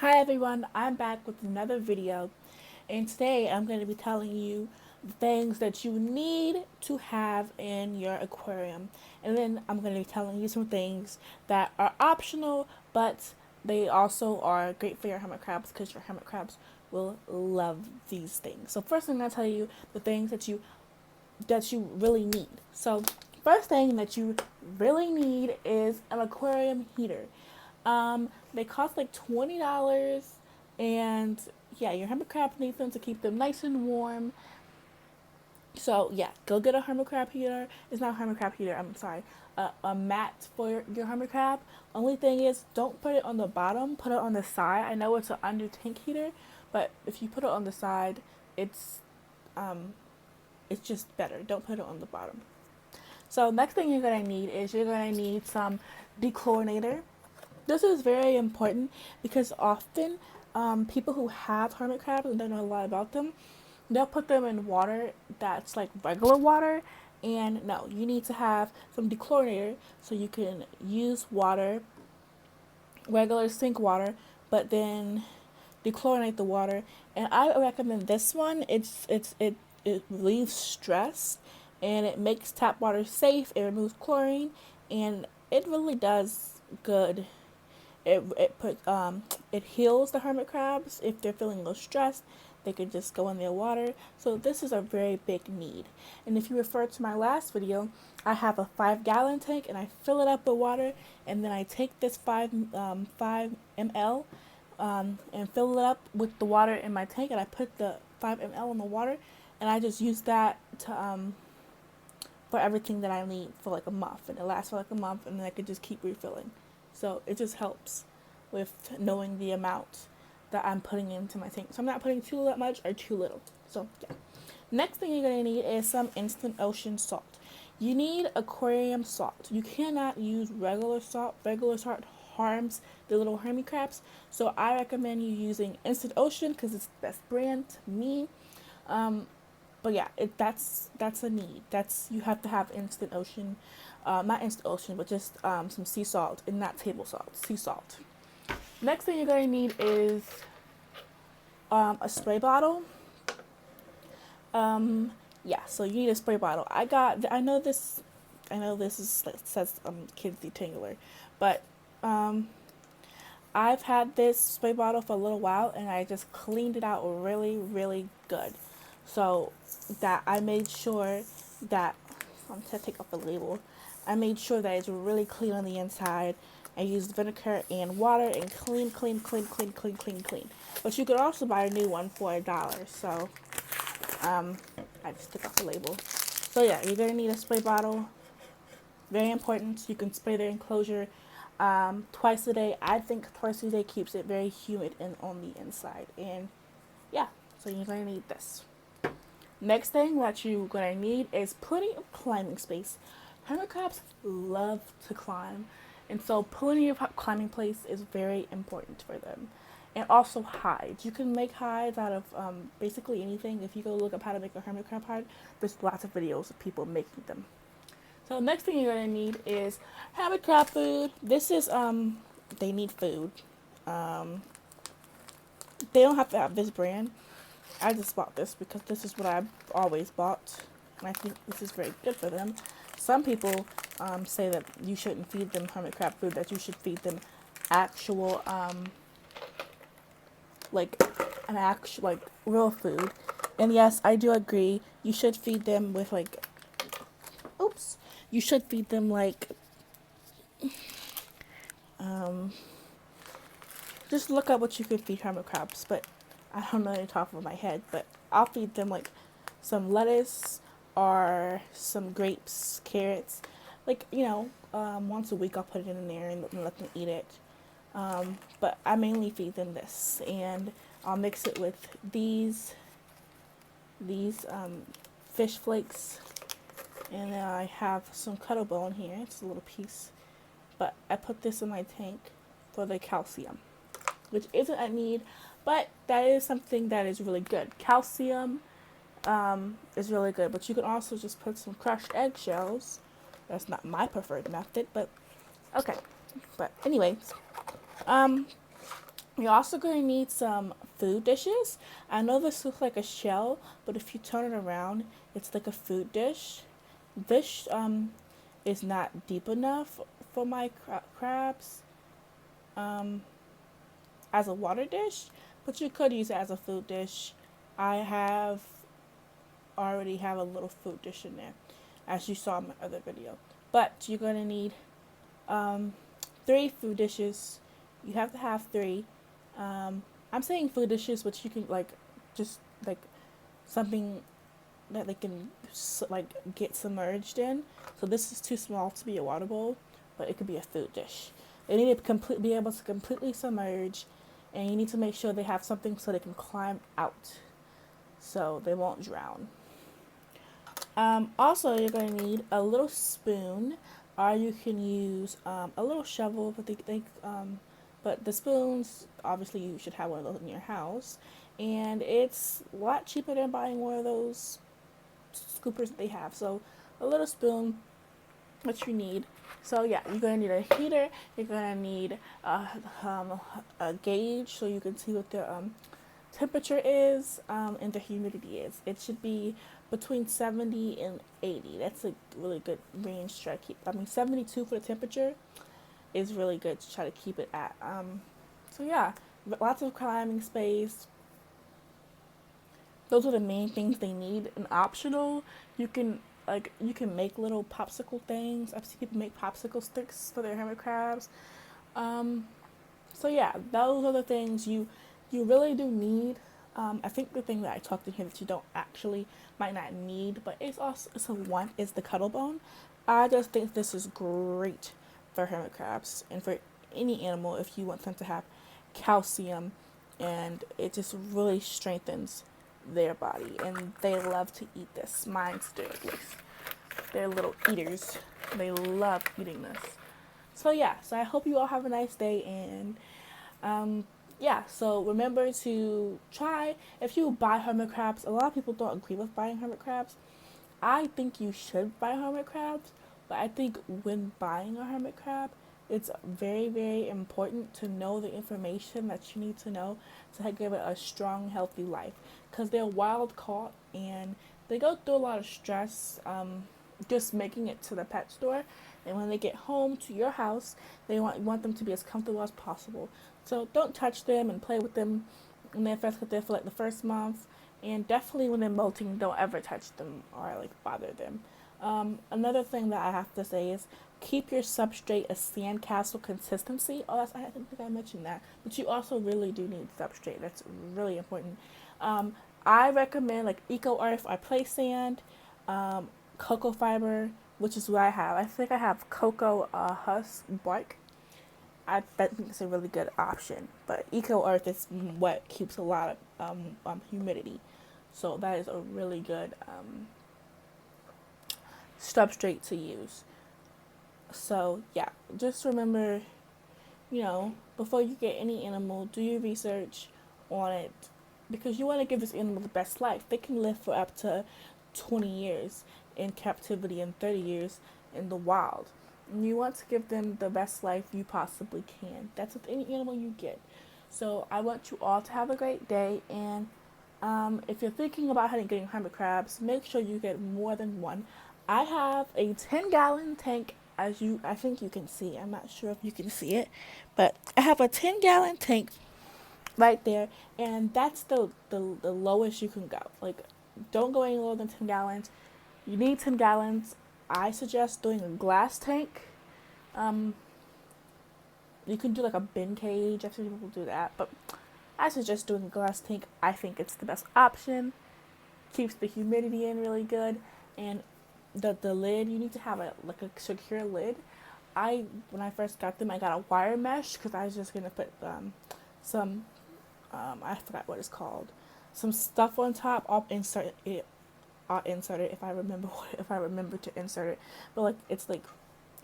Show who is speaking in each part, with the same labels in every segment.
Speaker 1: Hi everyone, I'm back with another video, and today I'm going to be telling you the things that you need to have in your aquarium. And then I'm going to be telling you some things that are optional, but they also are great for your hermit crabs because your hermit crabs will love these things. So first I'm going to tell you the things that you really need. So first thing that you really need is an aquarium heater. They cost like $20, and yeah, your hermit crab needs them to keep them nice and warm. So yeah, go get a hermit crab heater. It's not a hermit crab heater. I'm sorry, a mat for your hermit crab. Only thing is, don't put it on the bottom. Put it on the side. I know it's an under tank heater, but if you put it on the side, it's um, it's just better. Don't put it on the bottom. So next thing you're gonna need is you're gonna need some dechlorinator. This is very important because often people who have hermit crabs and don't know a lot about them, they'll put them in water that's like regular water. And no, you need to have some dechlorinator so you can use water, regular sink water, but then dechlorinate the water. And I recommend this one. It relieves stress, and it makes tap water safe. It removes chlorine, and it really does good. It heals the hermit crabs if they're feeling a little stressed. They could just go in their water. So this is a very big need. And if you refer to my last video, I have a 5-gallon tank, and I fill it up with water, and then I take this 5 ml and fill it up with the water in my tank, and I put the 5 ml in the water, and I just use that to for everything that I need for like a month, and it lasts for like a month, and then I could just keep refilling. So it just helps with knowing the amount that I'm putting into my tank. So I'm not putting too much or too little. So yeah. Next thing you're gonna need is some instant ocean salt. You need aquarium salt. You cannot use regular salt. Regular salt harms the little hermit crabs. So I recommend you using Instant Ocean because it's the best brand to me. But yeah, that's a need. That's You have to have Instant Ocean, not Instant Ocean, but just some sea salt and not table salt, sea salt. Next thing you're gonna need is a spray bottle. Yeah, so you need a spray bottle. I know this. I know this is it says kids detangular, but I've had this spray bottle for a little while, and I just cleaned it out really, really good. So that I made sure that I'm gonna take off the label. I made sure that it's really clean on the inside. I used vinegar and water and clean, clean, clean, clean, clean, clean, clean. But you could also buy a new one for $1. So I just took off the label. So yeah, you're gonna need a spray bottle. Very important. You can spray the enclosure twice a day. I think twice a day keeps it very humid and on the inside. And yeah, so you're gonna need this. Next thing that you're gonna need is plenty of climbing space. Hermit crabs love to climb, and so plenty of climbing place is very important for them. And also hides. You can make hides out of basically anything. If you go look up how to make a hermit crab hide, there's lots of videos of people making them. So next thing you're gonna need is hermit crab food. This is they need food. Um, they don't have to have this brand. I just bought this because this is what I've always bought, and I think this is very good for them. Some people say that you shouldn't feed them hermit crab food, that you should feed them actual, like an actual, like real food. And yes, I do agree. You should feed them with like, oops, you should feed them like, um, just look up what you could feed hermit crabs, but I don't know the top of my head, but I'll feed them like some lettuce or some grapes, carrots. Like, once a week I'll put it in there and let them eat it. But I mainly feed them this, and I'll mix it with these fish flakes, and then I have some cuttle bone here. It's a little piece, but I put this in my tank for the calcium, which isn't a need, but that is something that is really good. Calcium is really good, but you can also just put some crushed eggshells. That's not my preferred method, but okay. But anyways, You're also going to need some food dishes. I know this looks like a shell, but if you turn it around, it's like a food dish. This is not deep enough for my crabs um, as a water dish, but you could use it as a food dish. I have already have a little food dish in there, as you saw in my other video. But you're going to need um, 3 food dishes. You have to have 3. I'm saying food dishes, but you can like just like something that they can like get submerged in. So this is too small to be a water bowl, but it could be a food dish. They need to be able to completely submerge, and you need to make sure they have something so they can climb out, so they won't drown. Also, you're going to need a little spoon, or you can use a little shovel. But the spoons, obviously, you should have one of those in your house, and it's a lot cheaper than buying one of those scoopers that they have. So, a little spoon, what you need. So yeah, you're gonna need a heater. You're gonna need a gauge so you can see what the temperature is and the humidity is. It should be between 70 and 80. That's a really good range to try to keep. I mean, 72 for the temperature is really good to try to keep it at. So yeah, lots of climbing space. Those are the main things they need. And optional, you can you can make little popsicle things. I've seen people make popsicle sticks for their hermit crabs. Um, so yeah, those are the things you really do need. I think the thing that I talked in here that you don't actually might not need, but it's a want is the cuddle bone. I just think this is great for hermit crabs and for any animal if you want them to have calcium, and it just really strengthens their body, and they love to eat this. Mine do at least. They're little eaters. They love eating this. So yeah, so I hope you all have a nice day, and yeah, so remember to try, if you buy hermit crabs, a lot of people don't agree with buying hermit crabs. I think you should buy hermit crabs, but I think when buying a hermit crab, it's very, very important to know the information that you need to know to give it a strong, healthy life. Because they're wild caught and they go through a lot of stress just making it to the pet store. And when they get home to your house, you want them to be as comfortable as possible. So don't touch them and play with them when they're first get there for like the first month. And definitely when they're molting, don't ever touch them or like bother them. Another thing that I have to say is keep your substrate a sandcastle consistency. Oh, I didn't think I mentioned that. But you also really do need substrate. That's really important. I recommend like Eco Earth or Play Sand, cocoa fiber, which is what I have. I think I have cocoa husk bark. I think it's a really good option. But Eco Earth is what keeps a lot of humidity. So that is a really good substrate to use. So yeah, just remember, before you get any animal, do your research on it, because you want to give this animal the best life. They can live for up to 20 years in captivity and 30 years in the wild. And you want to give them the best life you possibly can. That's with any animal you get. So I want you all to have a great day, and if you're thinking about getting hermit crabs, make sure you get more than one. I have a 10-gallon tank, I think you can see. I'm not sure if you can see it, but I have a 10-gallon tank right there, and that's the lowest you can go. Like, don't go any lower than 10 gallons. You need 10 gallons. I suggest doing a glass tank. You can do like a bin cage. I've seen people do that, but I suggest doing a glass tank. I think it's the best option. Keeps the humidity in really good, and the lid, you need to have a secure lid. When I first got them, I got a wire mesh because I was just gonna put some I forgot what it's called, some stuff on top. I'll insert it if I remember to insert it. But like, it's like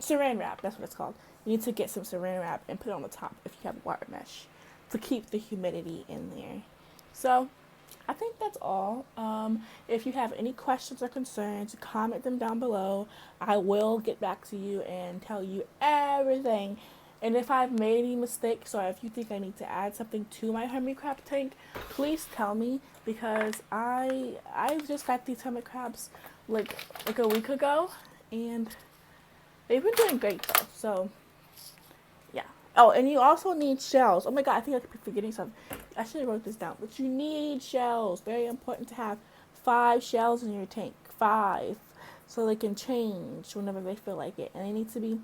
Speaker 1: saran wrap. That's what it's called. You need to get some saran wrap and put it on the top if you have wire mesh to keep the humidity in there. So I think that's all. If you have any questions or concerns, comment them down below. I will get back to you and tell you everything And if I've made any mistakes or if you think I need to add something to my hermit crab tank, please tell me, because I just got these hermit crabs like a week ago, and they've been doing great though. So yeah. Oh, and you also need shells. Oh my god, I think I could be forgetting something. I should have wrote this down. But you need shells. Very important to have 5 shells in your tank. 5. So they can change whenever they feel like it. And they need to be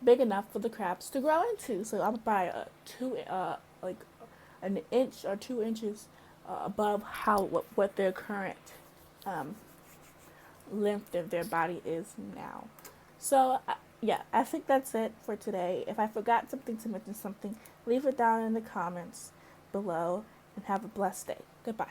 Speaker 1: big enough for the crabs to grow into. So I'm by like an inch or 2 inches above what their current um, length of their body is now. So yeah, I think that's it for today. If I forgot something to mention something, leave it down in the comments below, and have a blessed day. Goodbye.